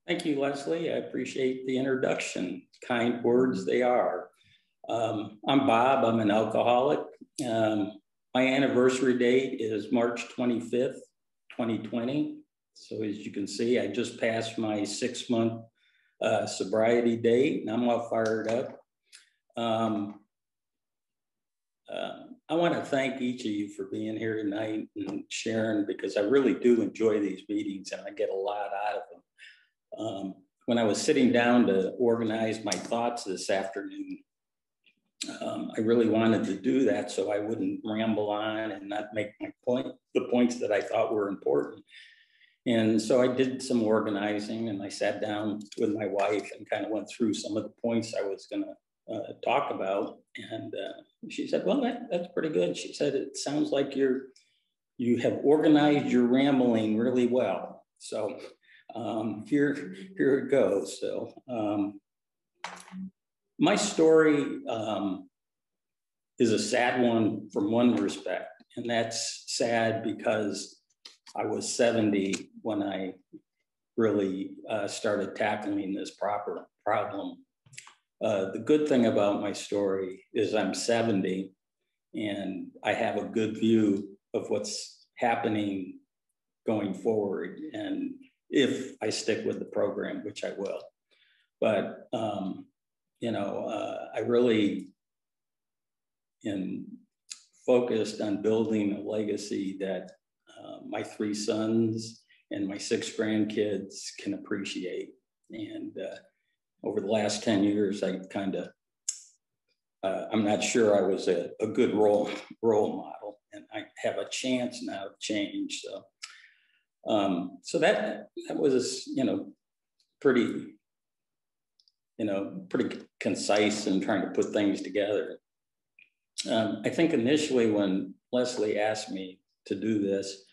Thank you, Leslie. I appreciate the introduction. Kind words they are. I'm Bob. I'm an alcoholic. My anniversary date is March 25th, 2020. So as you can see, I just passed my 6-month sobriety date, and I'm all fired up. I want to thank each of you for being here tonight and sharing, because I really do enjoy these meetings and I get a lot out of them. When I was sitting down to organize my thoughts this afternoon, I really wanted to do that so I wouldn't ramble on and not make the points that I thought were important. And so I did some organizing, and I sat down with my wife and kind of went through some of the points I was going to talk about. And she said, well, that's pretty good. She said, it sounds like you have organized your rambling really well. So here it goes. So my story is a sad one from one respect, and that's sad because I was 70 when I really started tackling this problem. The good thing about my story is I'm 70 and I have a good view of what's happening going forward, and if I stick with the program, which I will. But, I really am focused on building a legacy that my 3 sons and my 6 grandkids can appreciate. And over the last 10 years, I kind of, I'm not sure I was a good role model, and I have a chance now to change. So that was, pretty concise in trying to put things together. I think initially when Leslie asked me to do this,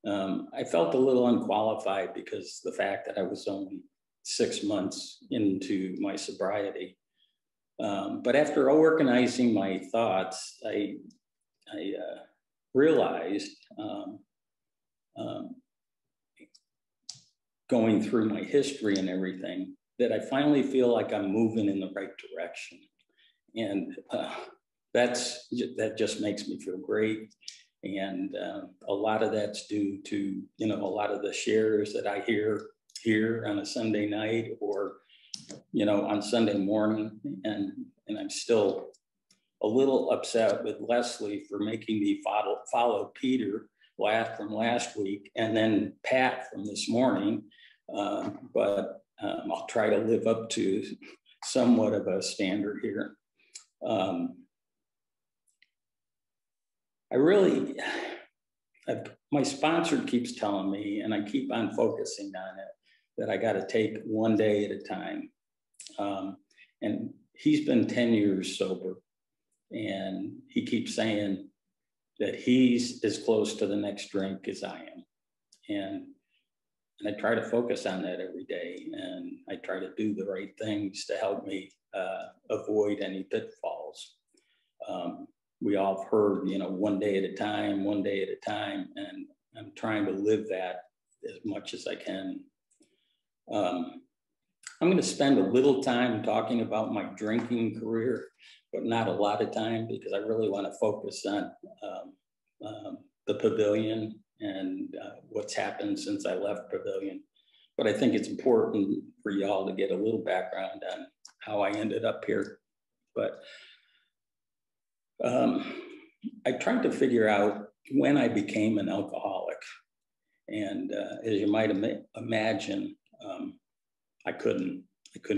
I felt a little unqualified because the fact that I was only 6 months into my sobriety. But after organizing my thoughts, I realized going through my history and everything that I finally feel like I'm moving in the right direction. And that just makes me feel great. And a lot of that's due to, a lot of the shares that I hear here on a Sunday night or, on Sunday morning. And I'm still a little upset with Leslie for making me follow Peter from last week and then Pat from this morning. But I'll try to live up to somewhat of a standard here. My sponsor keeps telling me, and I keep on focusing on it, that I got to take one day at a time. And he's been 10 years sober, and he keeps saying that he's as close to the next drink as I am. And I try to focus on that every day, and I try to do the right things to help me avoid any pitfalls. We all have heard, one day at a time, and I'm trying to live that as much as I can. I'm going to spend a little time talking about my drinking career, but not a lot of time, because I really want to focus on the Pavillon and what's happened since I left Pavillon. But I think it's important for y'all to get a little background on how I ended up here. But I tried to figure out when I became an alcoholic. And as you might imagine, I couldn't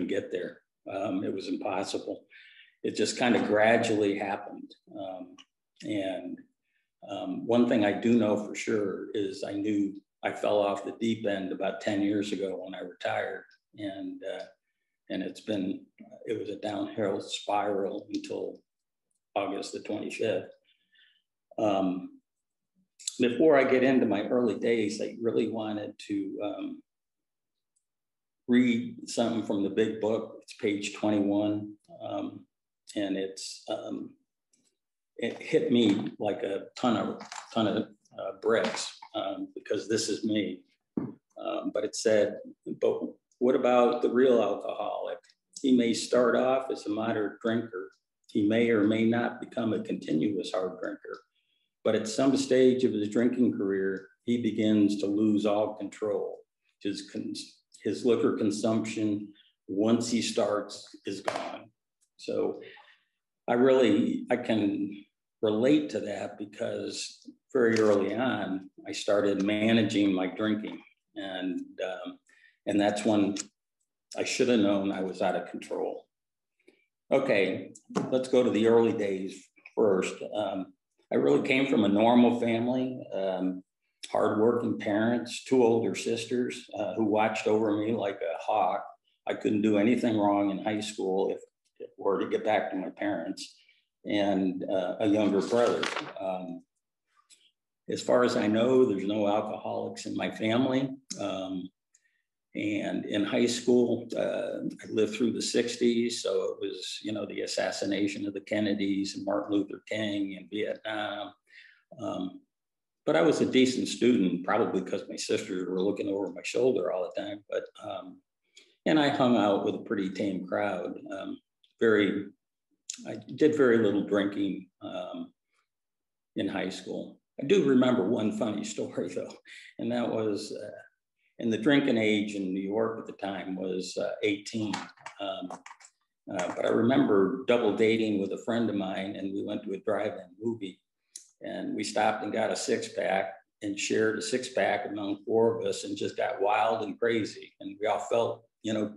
get there. It was impossible. It just kind of gradually happened. One thing I do know for sure is I knew I fell off the deep end about 10 years ago when I retired. And it was a downhill spiral until August the 25th. Before I get into my early days, I really wanted to read something from the big book. It's page 21, and it hit me like a ton of bricks because this is me. But it said, but what about the real alcoholic? He may start off as a moderate drinker. He may or may not become a continuous hard drinker. But at some stage of his drinking career, he begins to lose all control. His liquor consumption, once he starts, is gone. So I can relate to that because very early on, I started managing my drinking. And that's when I should have known I was out of control. Okay, let's go to the early days first. I really came from a normal family, hardworking parents, 2 older sisters who watched over me like a hawk. I couldn't do anything wrong in high school if it were to get back to my parents, and a younger brother. As far as I know, there's no alcoholics in my family. And in high school, I lived through the 60s. So it was, the assassination of the Kennedys and Martin Luther King and Vietnam. But I was a decent student, probably because my sisters were looking over my shoulder all the time. But, and I hung out with a pretty tame crowd. I did very little drinking in high school. I do remember one funny story though, and that was, and the drinking age in New York at the time was 18. But I remember double dating with a friend of mine, and we went to a drive-in movie, and we stopped and got a 6-pack and shared a 6-pack among 4 of us and just got wild and crazy. And we all felt,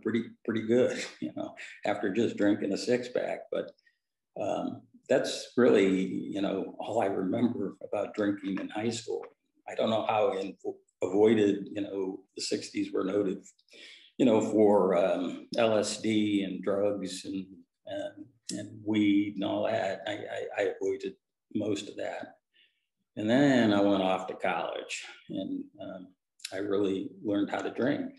pretty good, after just drinking a 6-pack. But that's really, all I remember about drinking in high school. I don't know how I avoided, the 60s were noted, for LSD and drugs and weed and all that. I avoided most of that. And then I went off to college, and I really learned how to drink.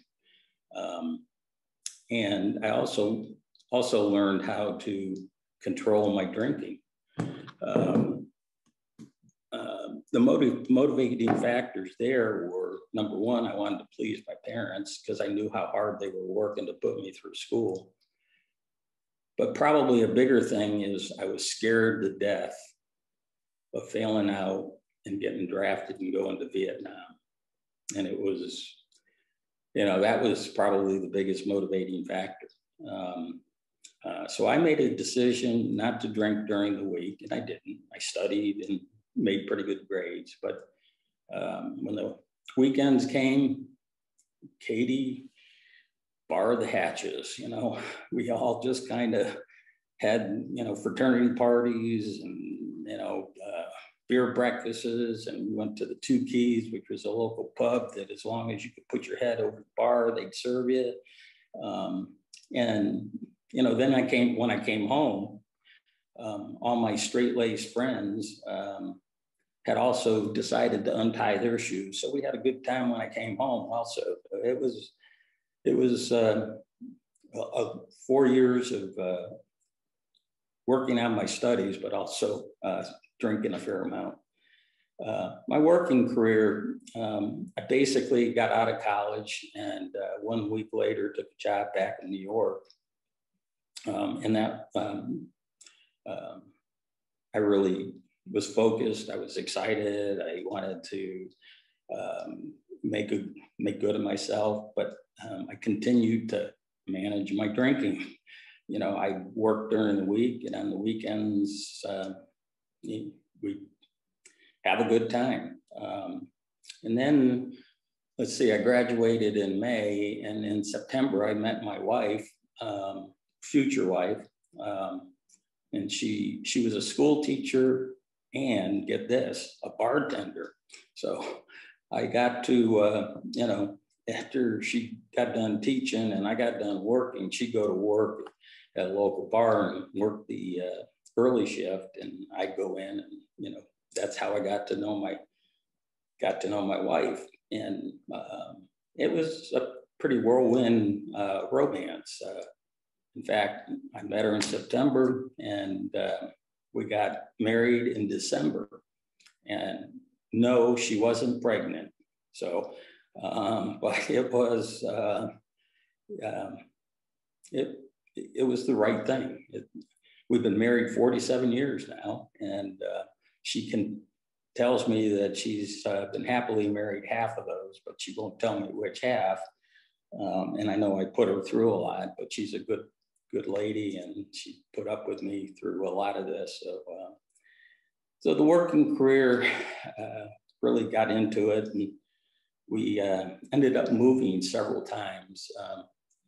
And I also learned how to control my drinking. The motivating factors there were, number one, I wanted to please my parents because I knew how hard they were working to put me through school. But probably a bigger thing is I was scared to death of failing out and getting drafted and going to Vietnam. And it was, that was probably the biggest motivating factor. So I made a decision not to drink during the week, and I didn't. I studied and made pretty good grades. But when the weekends came, Katie barred the hatches. We all just kind of had, fraternity parties and, beer breakfasts, and we went to the Two Keys, which was a local pub that as long as you could put your head over the bar, they'd serve you. And, then when I came home, all my straight-laced friends had also decided to untie their shoes. So we had a good time when I came home also. It was 4 years of working on my studies, but also drinking a fair amount. My working career, I basically got out of college and 1 week later took a job back in New York. And that I really was focused. I was excited. I wanted to make good of myself, but I continued to manage my drinking. I worked during the week, and on the weekends, we have a good time. And then, let's see, I graduated in May, and in September, I met my wife, future wife, and she was a school teacher and, get this, a bartender. So I got to, after she got done teaching and I got done working, she'd go to work at a local bar and work the early shift, and I'd go in, and that's how I got to know my wife. And it was a pretty whirlwind romance. In fact, I met her in September, and we got married in December. And no, she wasn't pregnant. So, but it was um, it was the right thing. We've been married 47 years now, and she tells me that she's been happily married half of those, but she won't tell me which half. And I know I put her through a lot, but she's a good lady, and she put up with me through a lot of this. So the working career really got into it, and we ended up moving several times.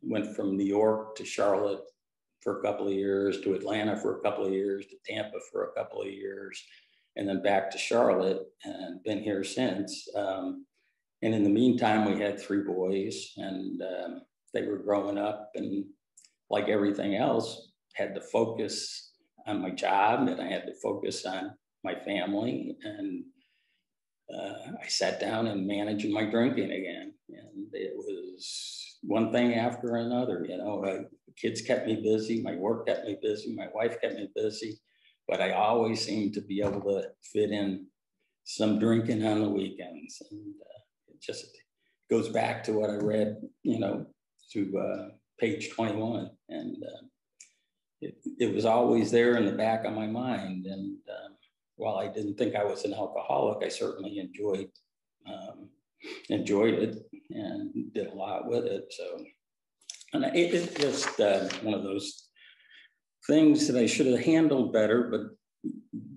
Went from New York to Charlotte for a couple of years, to Atlanta for a couple of years, to Tampa for a couple of years, and then back to Charlotte, and been here since. And in the meantime, we had 3 boys, and they were growing up, and like everything else, had to focus on my job, and I had to focus on my family, and I sat down and managed my drinking again, and it was one thing after another. You know, the kids kept me busy, my work kept me busy, my wife kept me busy, but I always seemed to be able to fit in some drinking on the weekends. And it just goes back to what I read, you know, to page 21. And it was always there in the back of my mind. And while I didn't think I was an alcoholic, I certainly enjoyed it and did a lot with it. So, and it's just one of those things that I should have handled better,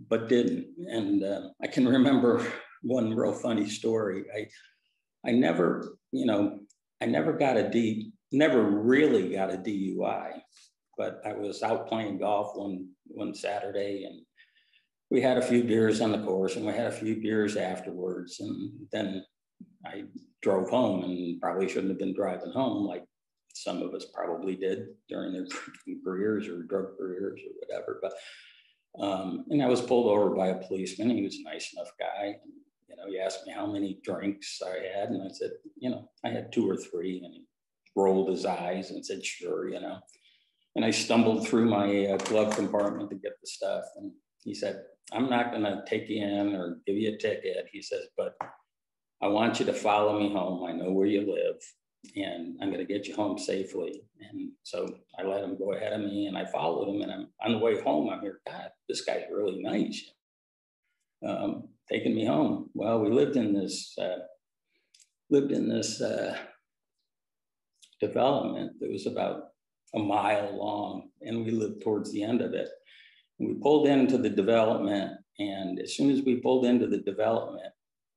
but didn't. And I can remember one real funny story. I never, you know, never really got a DUI, but I was out playing golf one Saturday, and we had a few beers on the course, and we had a few beers afterwards, and then I drove home, and probably shouldn't have been driving home like some of us probably did during their careers or drug careers or whatever. But and I was pulled over by a policeman. He was a nice enough guy. And, you know, he asked me how many drinks I had, and I said, you know, I had 2 or 3, and he rolled his eyes and said, sure, you know. And I stumbled through my glove compartment to get the stuff, and he said, I'm not going to take you in or give you a ticket. He says, but I want you to follow me home. I know where you live, and I'm going to get you home safely. And so I let him go ahead of me, and I followed him. And I'm on the way home. I'm here, God, this guy's really nice. Taking me home. Well, we lived in this development that was about a mile long, and we lived towards the end of it. We pulled into the development, and as soon as we pulled into the development,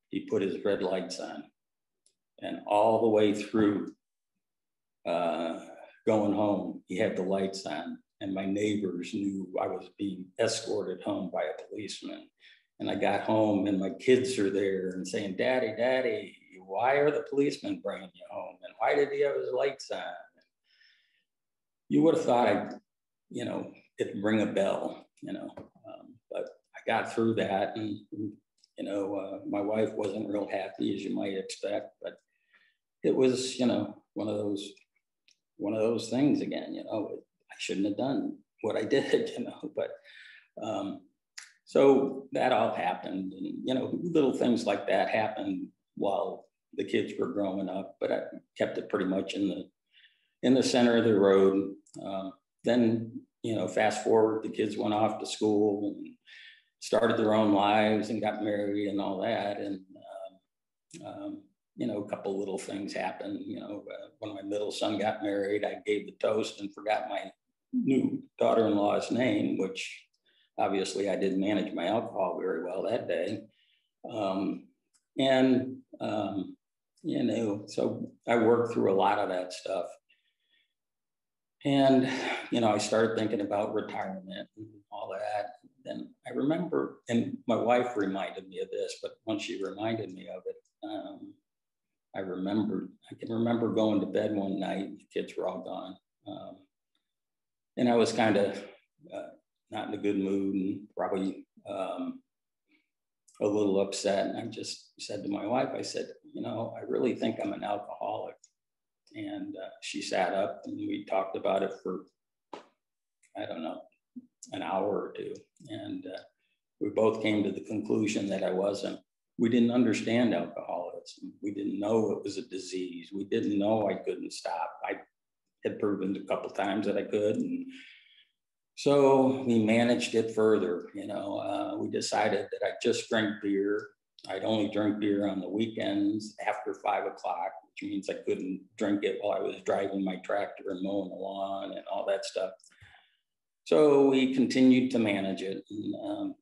he put his red lights on. And all the way through going home, he had the lights on. And my neighbors knew I was being escorted home by a policeman. And I got home, and my kids are there and saying, Daddy, Daddy, why are the policemen bringing you home? And why did he have his lights on? You would have thought you know, it'd ring a bell, you know, but I got through that, and you know, my wife wasn't real happy, as you might expect, but it was, you know, one of those things again. You know, I shouldn't have done what I did, you know, but so that all happened, and you know, little things like that happened while the kids were growing up, but I kept it pretty much in the center of the road. Then, you know, fast forward, the kids went off to school and started their own lives and got married and all that. And, you know, a couple little things happened. You know, when my middle son got married, I gave the toast and forgot my new daughter-in-law's name, which obviously I didn't manage my alcohol very well that day. You know, so I worked through a lot of that stuff. And, you know, I started thinking about retirement and all that. Then I remember, and my wife reminded me of this, but once she reminded me of it, I can remember going to bed one night, the kids were all gone. And I was kind of not in a good mood, and probably a little upset. And I just said to my wife, I said, you know, I really think I'm an alcoholic. And she sat up, and we talked about it for, I don't know, an hour or 2. And we both came to the conclusion that I wasn't. We didn't understand alcoholism. We didn't know it was a disease. We didn't know I couldn't stop. had proven a couple times that I could. And so we managed it further. We decided that I'd just drink beer. I'd only drink beer on the weekends after 5 o'clock, which means I couldn't drink it while I was driving my tractor and mowing the lawn and all that stuff. So we continued to manage it. And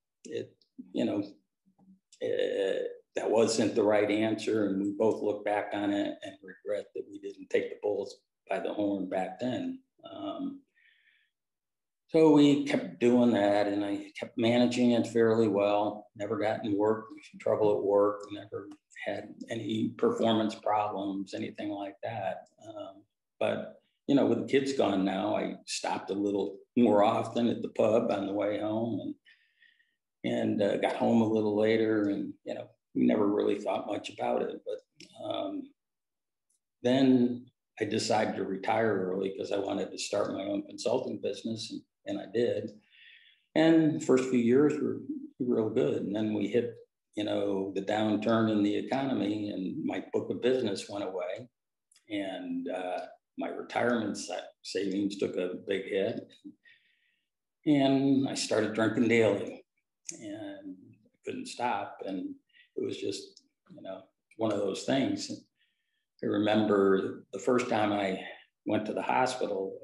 that wasn't the right answer. And we both look back on it and regret that we didn't take the bulls by the horn back then. So we kept doing that, and I kept managing it fairly well. Never got in trouble at work, never had any performance problems, anything like that. But with the kids gone now, I stopped a little more often at the pub on the way home, and got home a little later, and we never really thought much about it. But then I decided to retire early because I wanted to start my own consulting business, and I did. And the first few years were real good. And then we hit, the downturn in the economy, and my book of business went away. And my retirement savings took a big hit. And I started drinking daily, and I couldn't stop. And it was just, one of those things. I remember the first time I went to the hospital,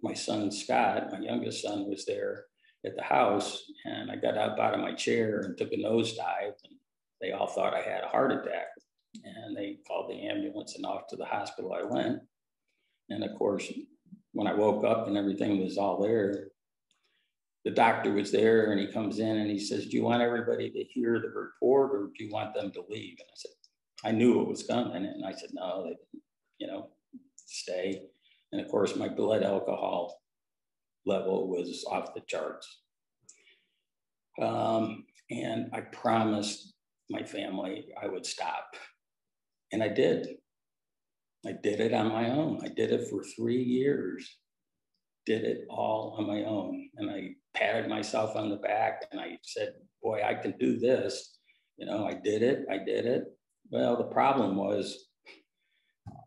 my son, Scott, my youngest son, was there at the house, and I got up out of my chair and took a nosedive, and they all thought I had a heart attack, and they called the ambulance, and off to the hospital I went. And of course, when I woke up and everything was all there, the doctor was there, and he comes in and he says, "Do you want everybody to hear the report, or do you want them to leave?" And I said, I knew it was coming, and I said, no, they didn't, stay. And of course, my blood alcohol level was off the charts. And I promised my family I would stop. And I did. I did it on my own. I did it for 3 years. Did it all on my own. And I patted myself on the back, and I said, boy, I can do this. I did it. Well, the problem was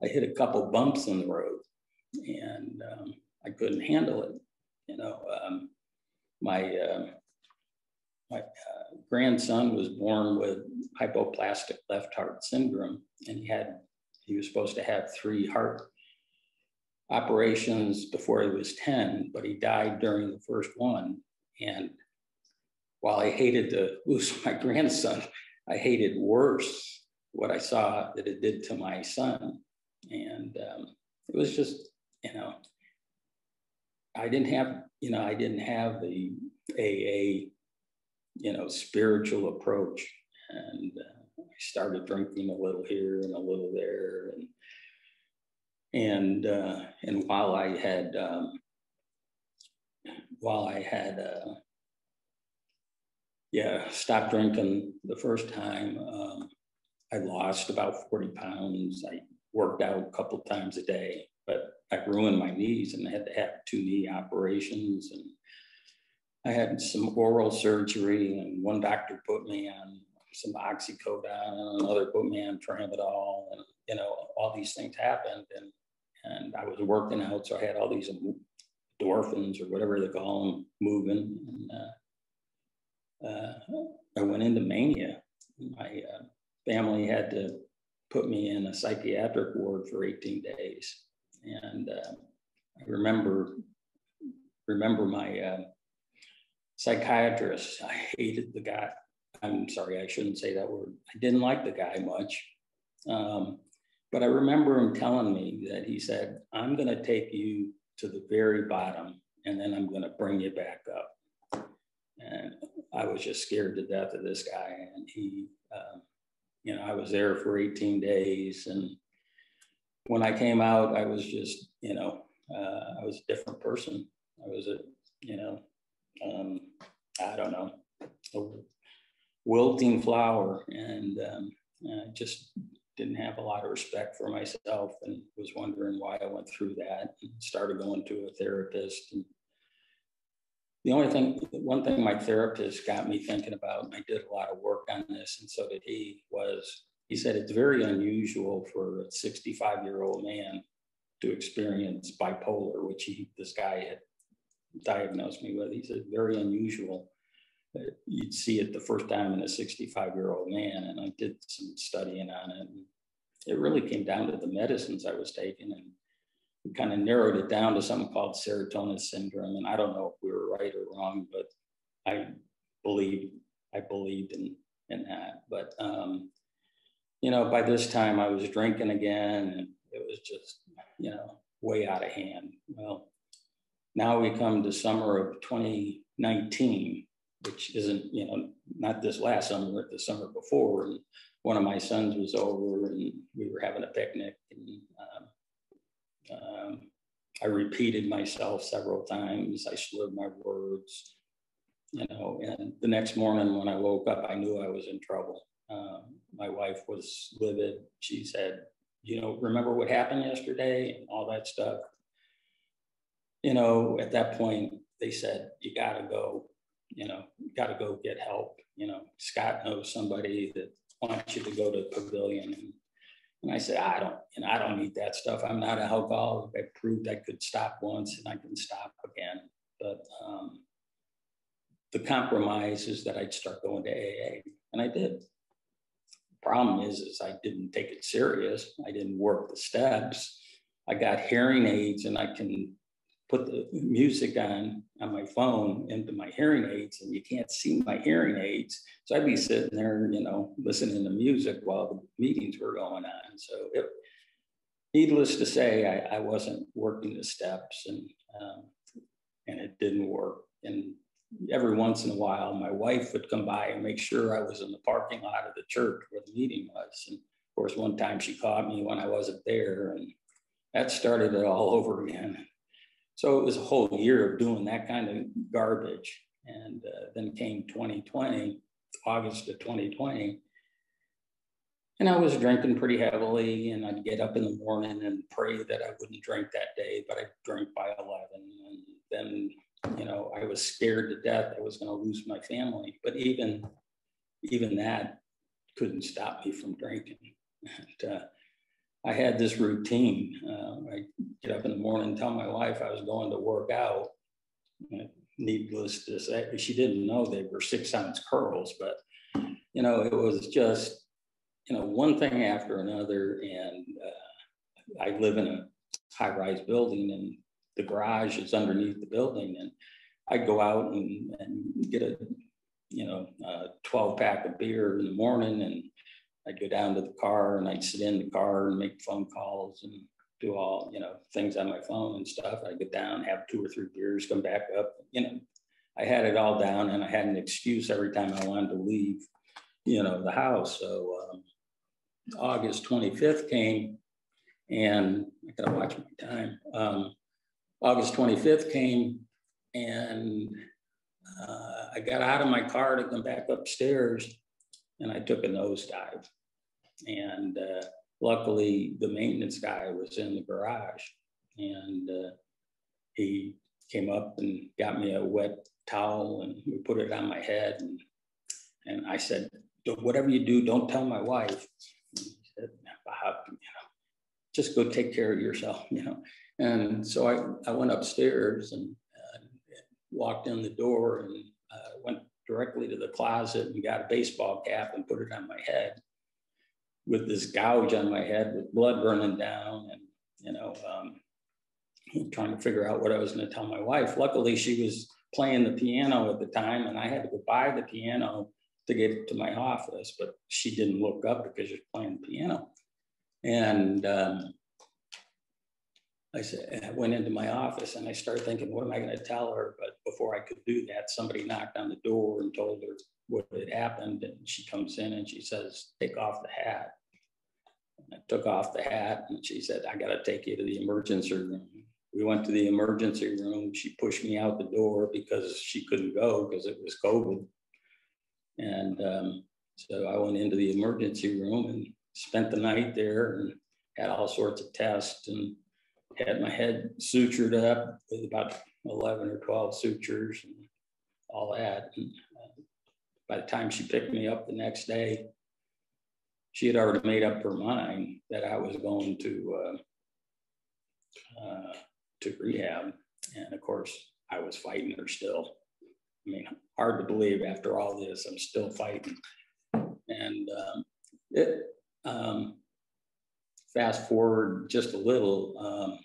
I hit a couple bumps in the road, and I couldn't handle it. My grandson was born with hypoplastic left heart syndrome, and he was supposed to have 3 heart operations before he was 10, but he died during the first one. And while I hated to lose my grandson, I hated worse what I saw that it did to my son. And it was just, I didn't have the AA, spiritual approach. And I started drinking a little here and a little there. And while I had stopped drinking the first time, I lost about 40 pounds. I worked out a couple times a day, but I ruined my knees, and I had to have 2 knee operations. And I had some oral surgery, and one doctor put me on some oxycodone, and another put me on tramadol, and all these things happened. And I was working out, so I had all these endorphins, or whatever they call them, moving. And I went into mania. My family had to put me in a psychiatric ward for 18 days. And I remember my psychiatrist. I hated the guy. I'm sorry, I shouldn't say that word. I didn't like the guy much. But I remember him telling me that he said, I'm going to take you to the very bottom, and then I'm going to bring you back up. And I was just scared to death of this guy. And he, I was there for 18 days. And when I came out, I was just, I was a different person. I was I don't know, a wilting flower. And I just didn't have a lot of respect for myself, and was wondering why I went through that, and started going to a therapist. And one thing my therapist got me thinking about, and I did a lot of work on this, and so did he said it's very unusual for a 65-year-old man to experience bipolar, which this guy had diagnosed me with. He said, very unusual. You'd see it the first time in a 65-year-old man. And I did some studying on it. And it really came down to the medicines I was taking, and we kind of narrowed it down to something called serotonin syndrome. And I don't know if we were right or wrong, but I believed in that. But, you know, by this time I was drinking again, and it was just, you know, way out of hand. Well, now we come to summer of 2019, which isn't, you know, not this last summer, but the summer before. And one of my sons was over, and we were having a picnic, and I repeated myself several times. I slurred my words, you know, and the next morning when I woke up, I knew I was in trouble. My wife was livid. She said, you know, remember what happened yesterday and all that stuff. You know, at that point, they said, you gotta go, you know, you gotta go get help. You know, Scott knows somebody that wants you to go to Pavillon. And I said, I don't need that stuff. I'm not an alcoholic. I proved I could stop once and I can stop again. But the compromise is that I'd start going to AA, and I did. The problem is I didn't take it serious. I didn't work the steps. I got hearing aids, and I can put the music on my phone into my hearing aids, and you can't see my hearing aids. So I'd be sitting there, you know, listening to music while the meetings were going on. So needless to say, I wasn't working the steps, and it didn't work. And every once in a while, my wife would come by and make sure I was in the parking lot of the church where the meeting was. And of course, one time she caught me when I wasn't there, and that started it all over again. So it was a whole year of doing that kind of garbage. And then came 2020, August of 2020. And I was drinking pretty heavily, and I'd get up in the morning and pray that I wouldn't drink that day, but I drank by 11. And then, you know, I was scared to death I was going to lose my family. But even that couldn't stop me from drinking. And, I had this routine. I get up in the morning and tell my wife I was going to work out. Needless to say, she didn't know they were 6-ounce curls, but, you know, it was just, you know, one thing after another. And I live in a high-rise building, and the garage is underneath the building. And I'd go out and get a, you know, 12-pack of beer in the morning, and I'd go down to the car, and I'd sit in the car and make phone calls and do all, you know, things on my phone and stuff. I'd get down, have 2 or 3 beers, come back up. You know, I had it all down, and I had an excuse every time I wanted to leave, you know, the house. So August 25th came, and I gotta watch my time. August 25th came, and I got out of my car to come back upstairs, and I took a nosedive. And luckily, the maintenance guy was in the garage, and he came up and got me a wet towel, and we put it on my head. And I said, whatever you do, don't tell my wife. And he said, Bob, you know, just go take care of yourself, you know. And so I went upstairs and walked in the door, and went directly to the closet and got a baseball cap and put it on my head, with this gouge on my head with blood running down, and, you know, trying to figure out what I was going to tell my wife. Luckily, she was playing the piano at the time, and I had to go buy the piano to get it to my office, but she didn't look up because she was playing the piano. And I went into my office, and I started thinking, what am I going to tell her? But before I could do that, somebody knocked on the door and told her what had happened. And she comes in and she says, take off the hat. And I took off the hat, and she said, I got to take you to the emergency room. We went to the emergency room. She pushed me out the door because she couldn't go because it was COVID. And so I went into the emergency room and spent the night there, and had all sorts of tests, and had my head sutured up with about 11 or 12 sutures and all that. And by the time she picked me up the next day, she had already made up her mind that I was going to to rehab. And of course, I was fighting her still. I mean, hard to believe after all this, I'm still fighting. And fast forward just a little,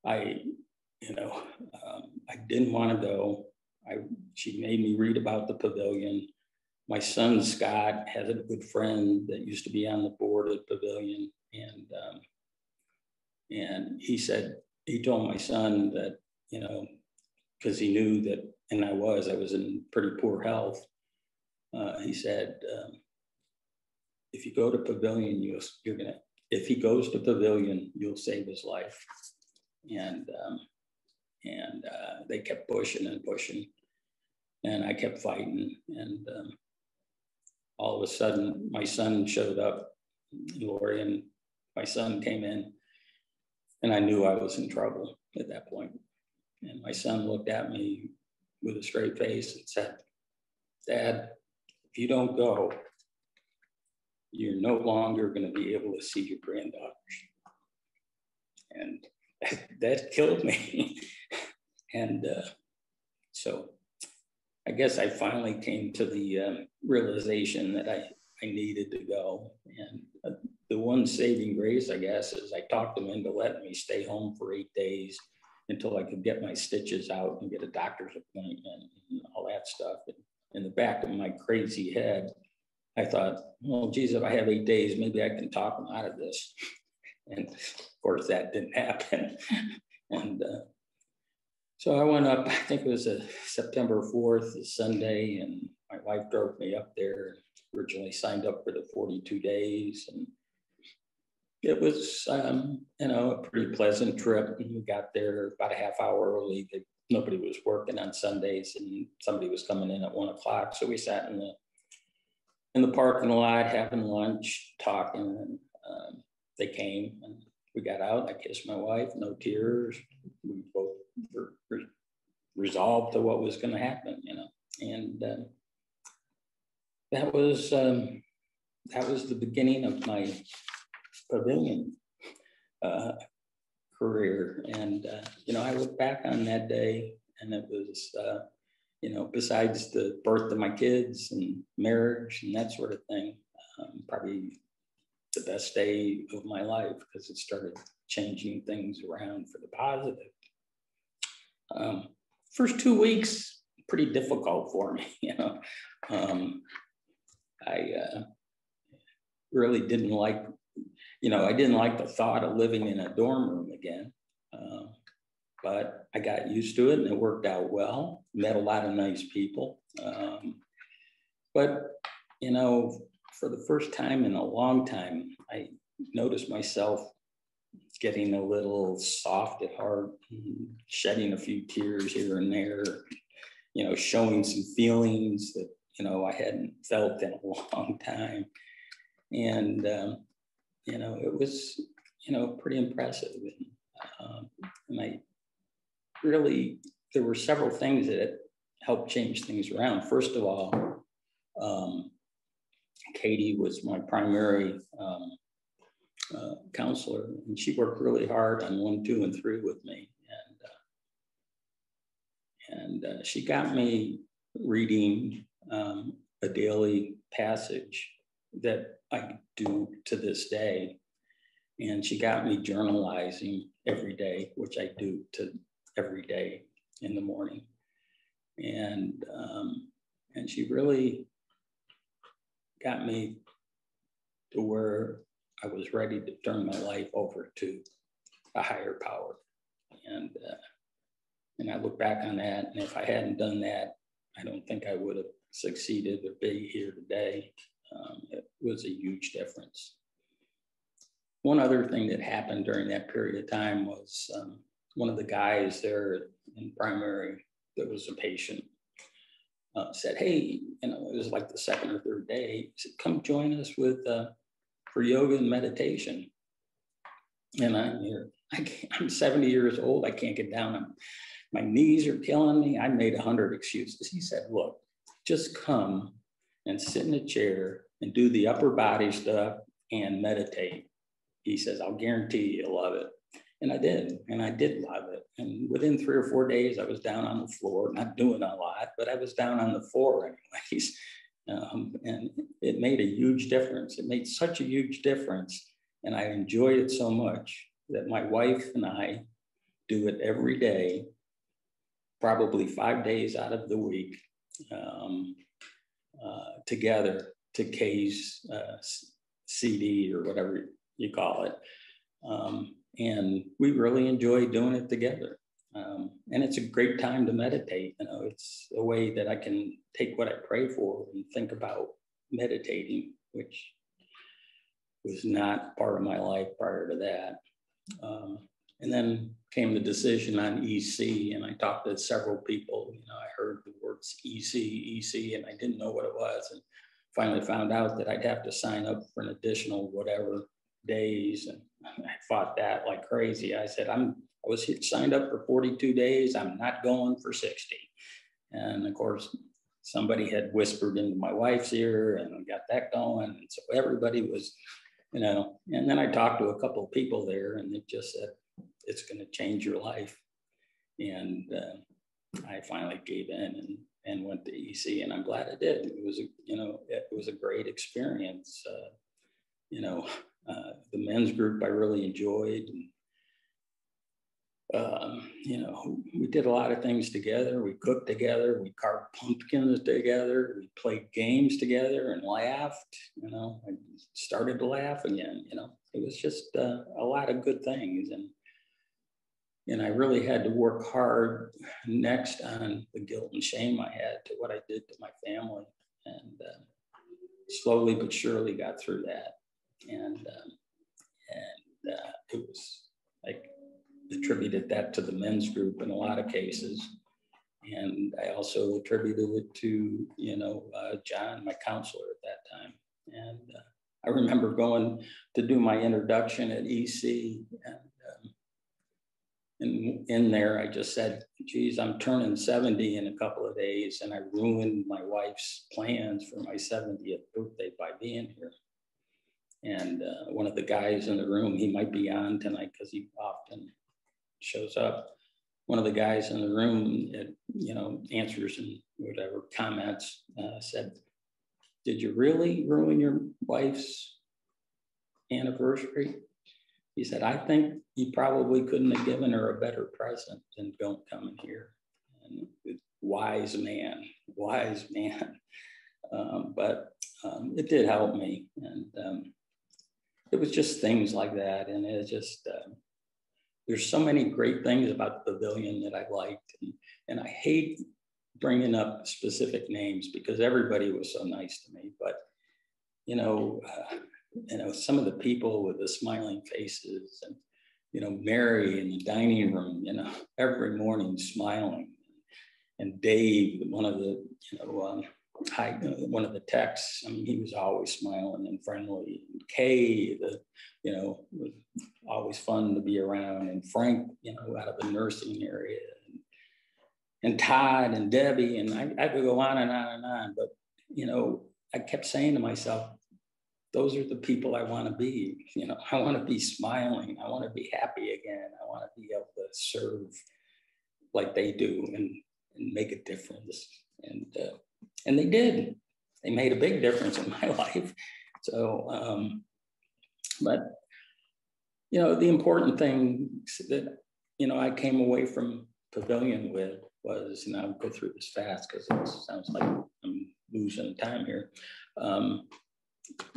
I didn't want to go. She made me read about the Pavilion. My son, Scott, had a good friend that used to be on the board at Pavilion. And he told my son that, because he knew that, and I was in pretty poor health. He said, if you go to Pavilion, if he goes to Pavilion, you'll save his life. And they kept pushing and pushing, and I kept fighting. And all of a sudden, my son showed up, Lori, and my son came in, and I knew I was in trouble at that point. And my son looked at me with a straight face and said, "Dad, if you don't go, you're no longer going to be able to see your granddaughters." And that killed me. And so I guess I finally came to the realization that I needed to go. And the one saving grace, I guess, is I talked them into letting me stay home for 8 days until I could get my stitches out and get a doctor's appointment and all that stuff. And in the back of my crazy head, I thought, well, geez, if I have 8 days, maybe I can talk them out of this. And of course, that didn't happen. And so I went up, I think it was a September 4th, a Sunday, and my wife drove me up there. Originally signed up for the 42 days. And it was, a pretty pleasant trip. And we got there about a half hour early. Nobody was working on Sundays, and somebody was coming in at 1 o'clock. So we sat in the parking lot having lunch, talking, and they came and we got out. I kissed my wife, no tears. We both were resolved to what was going to happen, and that was the beginning of my Pavilion career. And I look back on that day, and it was besides the birth of my kids and marriage and that sort of thing, probably the best day of my life, because it started changing things around for the positive. First 2 weeks, pretty difficult for me. I really didn't like, I didn't like the thought of living in a dorm room again. But I got used to it, and it worked out well. Met a lot of nice people. But, for the first time in a long time, I noticed myself getting a little soft at heart, shedding a few tears here and there, showing some feelings that, I hadn't felt in a long time. And, it was, pretty impressive. And I really, there were several things that helped change things around. First of all, Katie was my primary counselor, and she worked really hard on 1, 2, and 3 with me. And she got me reading a daily passage that I do to this day. And she got me journalizing every day, which I do to every day in the morning. And she really got me to where I was ready to turn my life over to a higher power. And I look back on that, and if I hadn't done that, I don't think I would have succeeded or be here today. It was a huge difference. One other thing that happened during that period of time was one of the guys there in primary that was a patient said, "Hey," it was like the second or third day, he said, "Come join us for yoga and meditation." And I'm here, I'm 70 years old. I can't get down. My knees are killing me. I made 100 excuses. He said, "Look, just come and sit in a chair and do the upper body stuff and meditate." he says, I'll guarantee you'll love it. And I did love it. And within 3 or 4 days, I was down on the floor, not doing a lot, but I was down on the floor anyways. And it made a huge difference. It made such a huge difference. And I enjoyed it so much that my wife and I do it every day, probably 5 days out of the week, together to Kay's CD or whatever you call it. And we really enjoy doing it together. And it's a great time to meditate. You know, it's a way that I can take what I pray for and think about meditating, which was not part of my life prior to that. And then came the decision on EC, and I talked to several people. You know, I heard the words EC, and I didn't know what it was, and finally found out that I'd have to sign up for an additional whatever days, and I fought that like crazy. I said, I was signed up for 42 days. I'm not going for 60. And of course, somebody had whispered into my wife's ear, and I got that going. And so everybody was, you know, and then I talked to a couple of people there, and they just said, it's going to change your life. And I finally gave in and went to EC, and I'm glad I did. It was, it was a great experience. The men's group I really enjoyed. And, we did a lot of things together. We cooked together. We carved pumpkins together. We played games together and laughed. I started to laugh again. It was just a lot of good things. And I really had to work hard next on the guilt and shame I had to what I did to my family. And slowly but surely got through that. And it was like, attributed that to the men's group in a lot of cases. And I also attributed it to, John, my counselor at that time. And I remember going to do my introduction at EC, and in there, I just said, geez, I'm turning 70 in a couple of days, and I ruined my wife's plans for my 70th birthday by being here. And one of the guys in the room, he might be on tonight because he often shows up. One of the guys in the room, answers and whatever comments, said, did you really ruin your wife's anniversary? He said, I think you probably couldn't have given her a better present than don't come in here. And wise man. But it did help me. And it was just things like that. And it just, there's so many great things about the Pavilion that I liked. And I hate bringing up specific names because everybody was so nice to me. But, some of the people with the smiling faces and, Mary in the dining room, every morning smiling. And Dave, one of the, one of the techs, he was always smiling and friendly. And Kay, was always fun to be around. And Frank, out of the nursing area. And Todd and Debbie, and I could go on and on and on. But, I kept saying to myself, those are the people I want to be. I want to be smiling. I want to be happy again. I want to be able to serve like they do and make a difference. And they did. They made a big difference in my life. So, but, the important thing that, I came away from Pavilion with was, and I'll go through this fast because it sounds like I'm losing time here.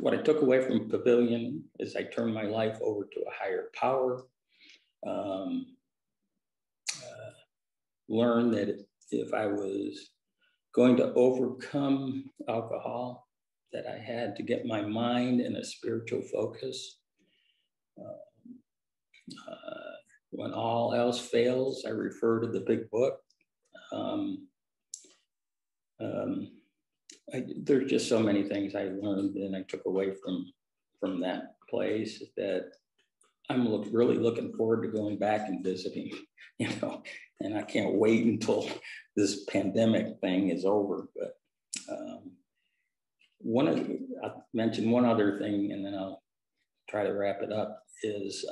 What I took away from Pavilion is I turned my life over to a higher power. Learned that if I was going to overcome alcohol, that I had to get my mind in a spiritual focus. When all else fails, I refer to the big book. There's just so many things I learned and I took away from that place that I'm really looking forward to going back and visiting, and I can't wait until this pandemic thing is over. But I'll mention one other thing and then I'll try to wrap it up, is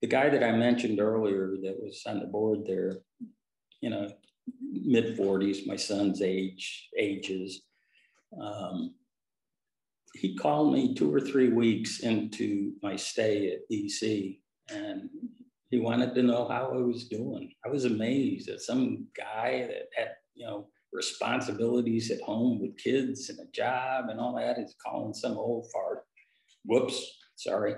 the guy that I mentioned earlier that was on the board there, you know, mid 40s, my son's ages. He called me 2 or 3 weeks into my stay at EC, and he wanted to know how I was doing. I was amazed that some guy that had, you know, responsibilities at home with kids and a job and all that is calling some old fart. Whoops, sorry.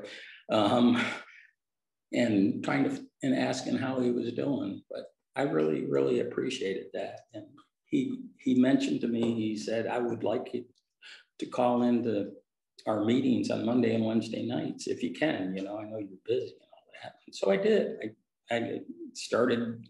And trying to, and asking how he was doing. But I really, really appreciated that. And he mentioned to me, he said, I would like you to call into our meetings on Monday and Wednesday nights if you can. You know, I know you're busy and all that. And so I did. I started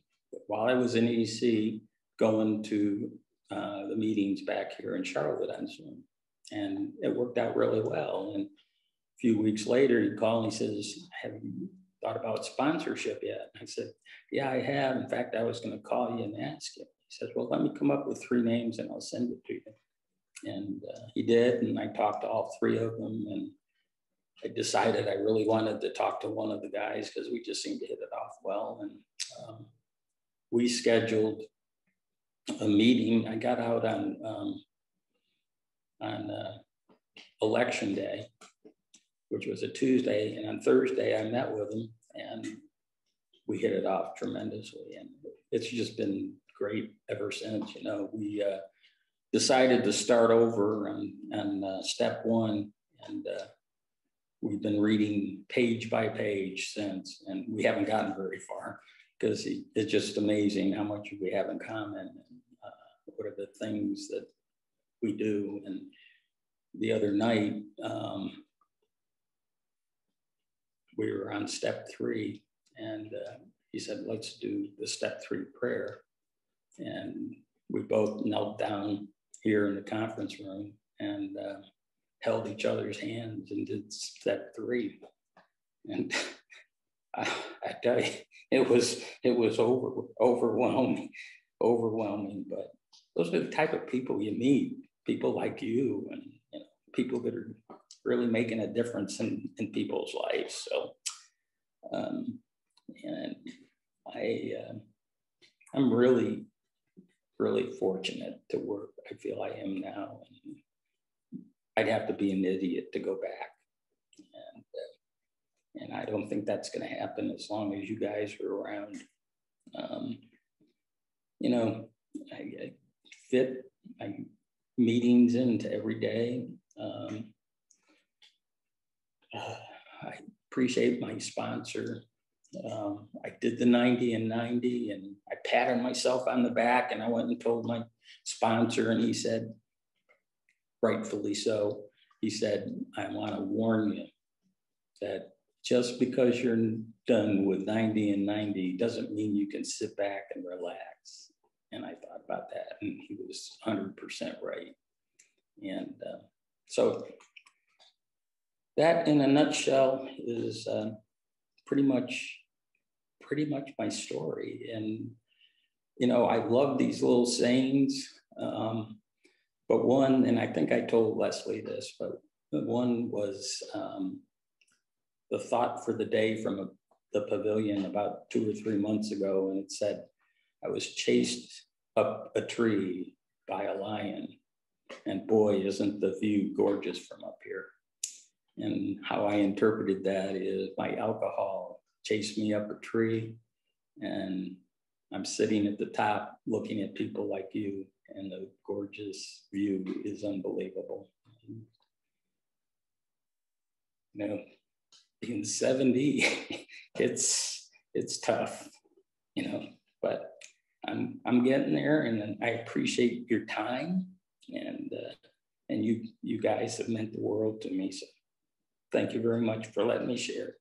while I was in EC going to the meetings back here in Charlotte on Zoom. And it worked out really well. And a few weeks later, he called and he says, have you thought about sponsorship yet? I said, yeah, I have. In fact, I was going to call you and ask you. He says, well, let me come up with 3 names and I'll send it to you. And he did. And I talked to all 3 of them. And I decided I really wanted to talk to one of the guys because we just seemed to hit it off well. And we scheduled a meeting. I got out on election day, which was a Tuesday. And on Thursday, I met with him and we hit it off tremendously. And it's just been great ever since. You know, we decided to start over on step 1. And we've been reading page by page since, and we haven't gotten very far because it's just amazing how much we have in common and what are the things that we do. And the other night, we were on step 3 and he said, let's do the step 3 prayer. And we both knelt down here in the conference room and held each other's hands and did step 3. And I tell you, it was overwhelming, but those are the type of people you meet, people like you and, you know, people that are really making a difference in people's lives. So, and I'm really, really fortunate to work. I feel I am now. And I'd have to be an idiot to go back. And I don't think that's going to happen as long as you guys are around. You know, I fit my meetings into every day. I appreciate my sponsor. I did the 90 and 90 and I patted myself on the back and I went and told my sponsor and he said, rightfully so, he said, I want to warn you that just because you're done with 90 and 90 doesn't mean you can sit back and relax. And I thought about that and he was 100% right. And so that in a nutshell is pretty much my story. And, you know, I love these little sayings, but one, and I think I told Leslie this, but one was the thought for the day from the pavilion about 2 or 3 months ago. And it said, I was chased up a tree by a lion. And boy, isn't the view gorgeous from up here. And how I interpreted that is my alcohol chased me up a tree and I'm sitting at the top looking at people like you and the gorgeous view is unbelievable. You know, being 70, it's tough, you know, but I'm getting there and I appreciate your time and you guys have meant the world to me. So thank you very much for letting me share.